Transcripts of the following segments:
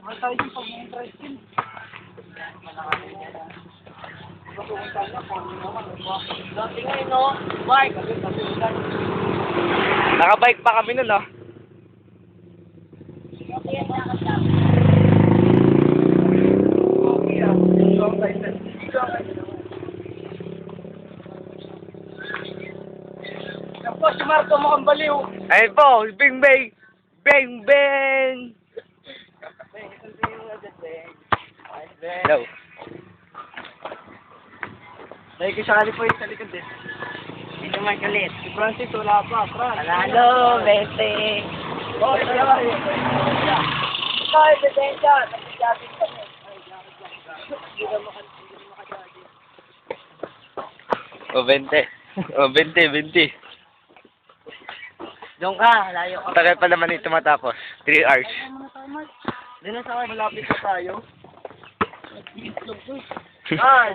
Mahal tayo yung pag-interest yun. Dati ngayon, no? Bike! Nakabike pa kami nun, no? Yan po, si Marco mukhang baliw. Ayun po, Bing Bang! Bang Bang! Hello. Nakikisali po yung sa likod eh. Hindi naman kalit. Si Francis, wala pa. Panalo, 20. Oh, siya. Ikaw, ebidensya. Nagsisabi kami. O, 20. O, 20. Doon ka, layo ka. Tagal pa naman ito matapos. 3 hours. Doon na sa akin, malapit pa tayo. Ay!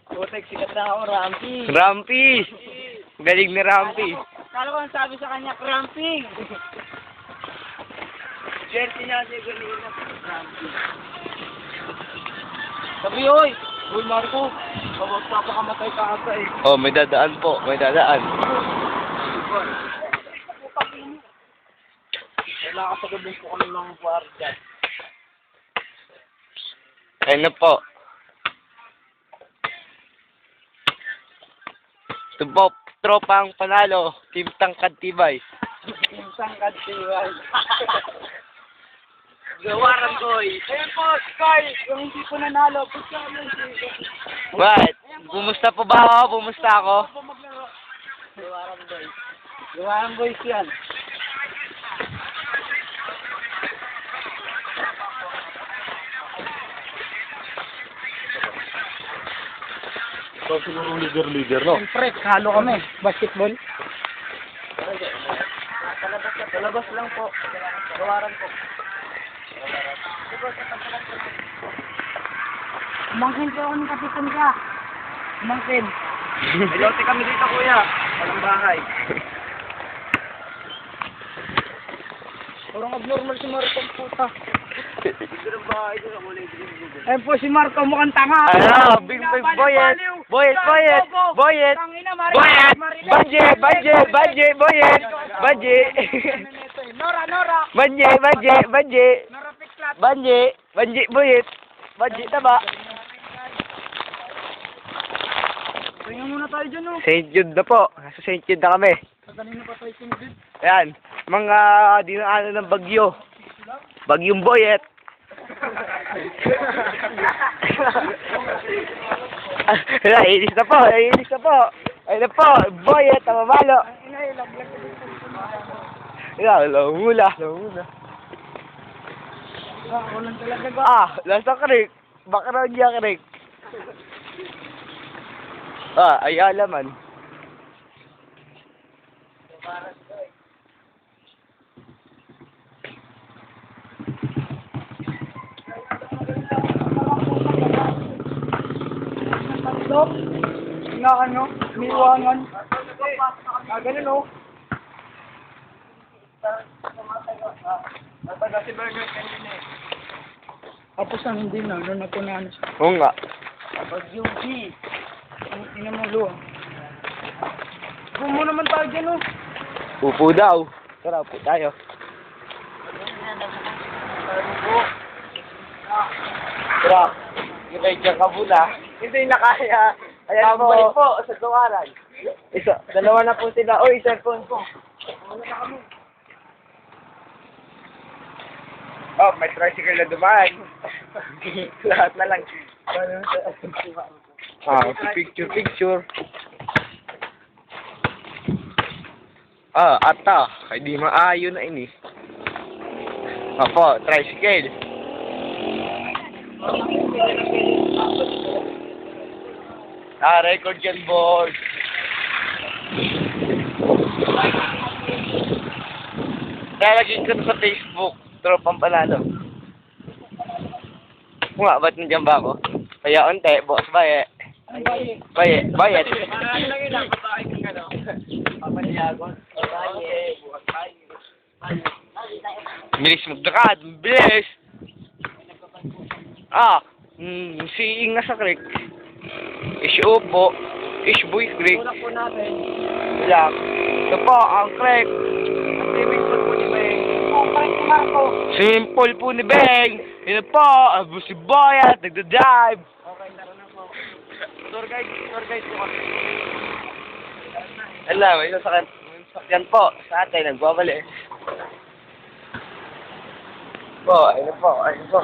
Putek, sikat na ako, Rampi. Rampy! Galing ni Rampy. Kala ko ang sabi sa kanya, cramping. Jersey niya, siya galing na Rampi. Sabi, oy! Uy, Marco. Papakamatay ka ata eh. Oh, may dadaan po. May dadaan. Wala ka sa gabing ko kami mga guardia. Ayun na po. Ito po, tropang panalo. Team Tangkad Tibay. Isang katiwal. Gawaran boy. Ayun po, Sky. Yung hindi po nanalo. Pusa mo si... What? Bumusta po ba ako? Bumusta ako? Gawaran boy. Gawaran boys yan. Ito siguro leader, no? Siyempre, halo kami. Basketball. Palabas lang po. Gawaran po. Umangkin ko ako ng kapitan ka. Umangkin. May lote kami dito, kuya. Walang bahay. Parang abnormal si Marco, puta. Ayun po si Marco, mukhang tanga. Ano? Bing Bang Boyet! Boyet! Boyet! Boyet! Boyet! Banje! Banje! Banje! Boyet! Banje! Nora! Banje! Banje! Banje! Nora Piklat. Banje! Banje! Boyet! Banje! Tama! Tingnan muna tayo dyan, oh. St. Jude na po. Nasa St. Jude na kami. Kanina pa tayo sinugid. Ayan. Mga dinaanan ng bagyo. Bagyong Boyet. Naiinis na po. Naiinis na po. Ayun na po. Boyet. Tamamalo. Ayan. Lamula. Walang talaga ba? Nasa Creek. Background niya Creek. Ayala man. Tatlo. Na ano? Niwangan. Ganun, oh. Nataga si Bernard kanina eh. Tapos ang hindi na. Doon na po na ano siya. Oo nga. Pag yung G. Ang ina mo, Lu. Upo mo naman tayo dyan, oh. Upo daw. Tara, upo tayo. Tara. Ibay dyan ka muna. Hindi na kaya. Ayan po. Balik po sa gawaran. Dalawa na po sila. Uy, cellphone ko. Oh, may tricycle na dumaan. Lahat na lang. Picture. Ata. Hindi maayo na ini. Opo, tricycle. Record yan, boss. Lalagyan ko na sa Facebook. Tropang panalo. Nga, ba't nandiyan ba ako? Kaya unti, boss, baye. Baye. Bilis magdakad, bilis! Ah, si Ing nasa creek. Ish Upo, Ish Boy Creek. Una po natin. Wala. Ito po, ang creek. Ang swimming pool po ni Beng. Swimming pool po ni Beng. Ito po, ang si Boyat, nagda-dive. Okay, tara na po. Tour guide po kami. Alam, may sasakyan. Yan po, sa atin, nagbabalik. Po, ayun po, ayun po.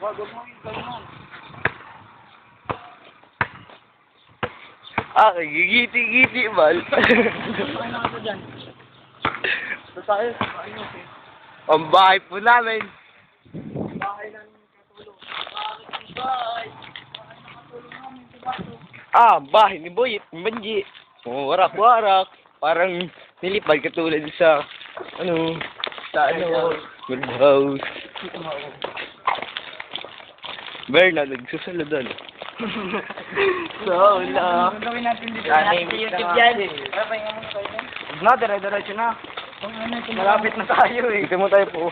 Wag mo yung ganun. Ah, gigiti-giti, mal. Ano ka dyan? Basta tayo, kain mo siya. Ang bahay po namin. Bahay namin katulong. Bahay. Ah, bahay ni Boyet, ni Banji. Warak-warak. Parang nilipad katulad sa, sa good house. Bernard, nagsusalo doon. Sola. Ang gawin natin dito. YouTube yan. Na, dire-diretso na. Malapit na tayo eh. Dito mo tayo po.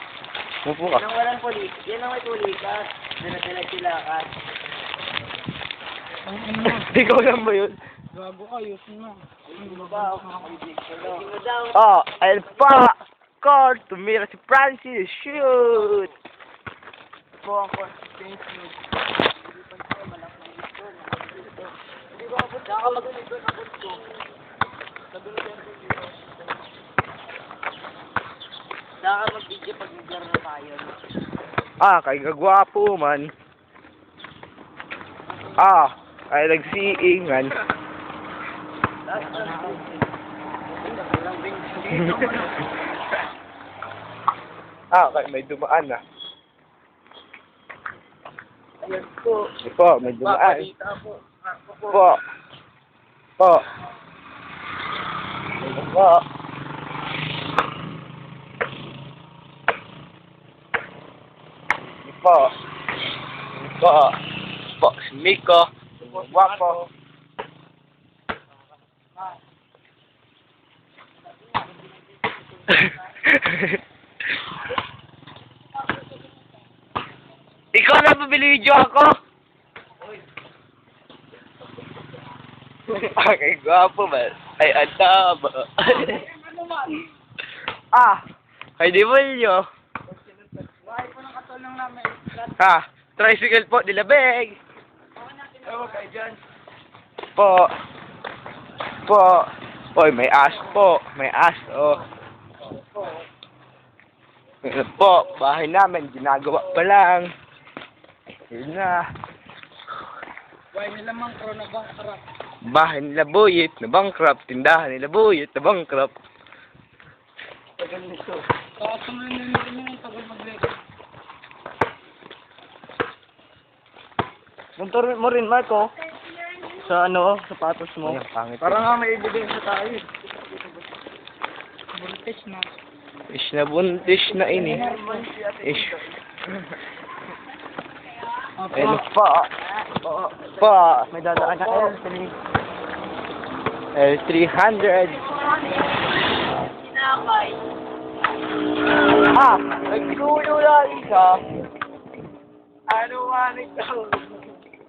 Mupo ka. Yan ang walang pulik. Yan ang may pulikas. Dala-dala ka. Ikaw lang ba yun? Gago ka, ayusin mo. Hindi mo daw. Oh, ayun pa! Court, tumira si Francis, shoot! Po ang consistency. Saka mag-video pag naglaro na tayo. Ah, kay kagwapo man. Ah, ay nagsiingan. Ah, kay may dumaan na. Ayan po. Po, may dumaan. Papadita po. Po. Po. Po. Po. Po. Po, si Miko. Guwapo. Ikaw na pabili-video ako? Okay, guwapo ba? Ay, antaba. Ah, kay Demonyo. Bahay po ng katulong namin. Ha, tricycle po, dilabeg. Ewan kayo dyan. Po. Po. Oy, may as po. May as, oh. Ito po, bahay namin, ginagawa pa lang. Yun na. Bahay nila mang kro na bankrupt. Bahay nila Boyet, na bankrupt. Tindahan nila Boyet, na bankrupt. Tagal nito. Kaso mo yun yung tagal mag-record. Motor mo rin, Marco. Sa sapatos mo. Ay, pangit. Para nga may ebidensya tayo. Buntis na. Ish na buntis na ini. Ish. Ayun pa. Pa. May dadaan na L3. L300. Sinakay. Ah, nagdulo na isa. Ano nga nito?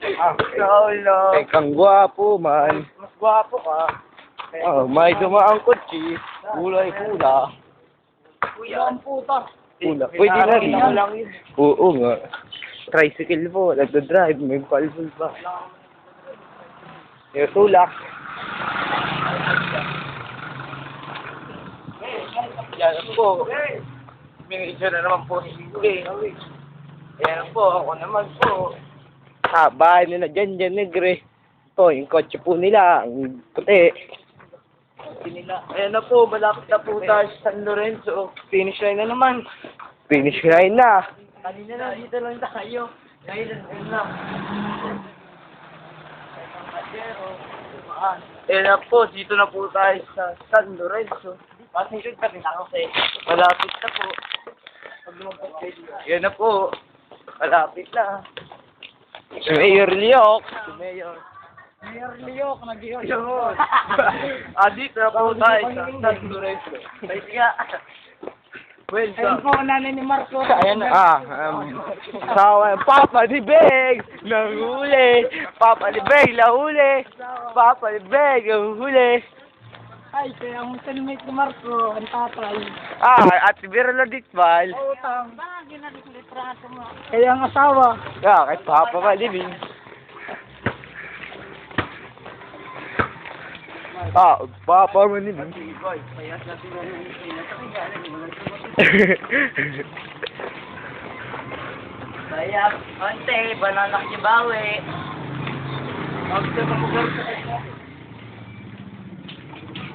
Ah, solo. Eh, kang gwapo man. Mas gwapo ka. Oh, may dumaang kutsi. Kulay pula. Kuya ang puta. Pula. Pwede na rin. Tingnan lang yun. Oo nga. Tricycle po. Nagdadrive. May palpul pa. Yung tulak. Yan po. Minigyan na naman po ni Hingli. Yan po. Ako naman po. Ah, bahay nila dyan, negre. Po, yung kotse po nila. Ang puti. Ayan na po. Malapit na po tayo sa San Lorenzo. Finish line na naman. Finish line na. Kanina na dito lang tayo. Ngayon lang. Eh na po, dito na po tayo sa San Lorenzo. Pasensyon ka rin ako eh. Malapit na po. Yan na po. Malapit na. Si Mayor Liok. Si Mayor. Mayor Leo, nag-iyon. Yun. Dito na po tayo sa San Lorenzo. Ay, sige. Ayun Welcome. po, nanay ni Marco. Ayan na. Papa ni Beg, nahuli. Papa ni Beg, nahuli. Papa ni Beg, nahuli. Ay, kaya ang cellmate ni Marco, ang tatay. At si Birla Ditbal. Utang. Kaya ang asawa. Kay Papa Malibing. Papa Malibing. Bayap, konti, bananak ni Bawi.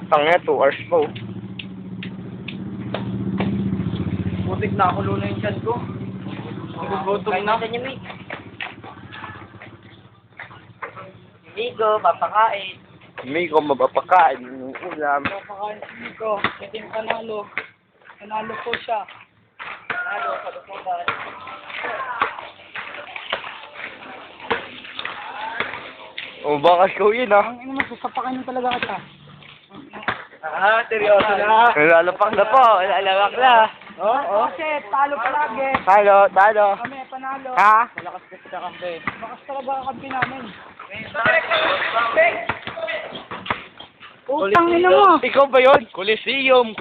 Tangnya, 2 hours po. Putik na ako luna yung chan ko. Nagugutom na. Kaya niya, Mick. Hindi ko, papakain. May ko mapapakain ng ulam. Napakain si Nico. Ito yung panalo. Panalo po siya. Ano, kaluputan. Baka ikaw yun Ang ina mo, sasapakan niyo talaga kita. Seryoso na. Lalapak na po, lalawak na. Kasi talo palagi. Talo. Kami, panalo. Ha? Malakas ka sa kampe. Bakas talaga ang kampi namin. Utang ina mo. Ikaw ba yun? Coliseum.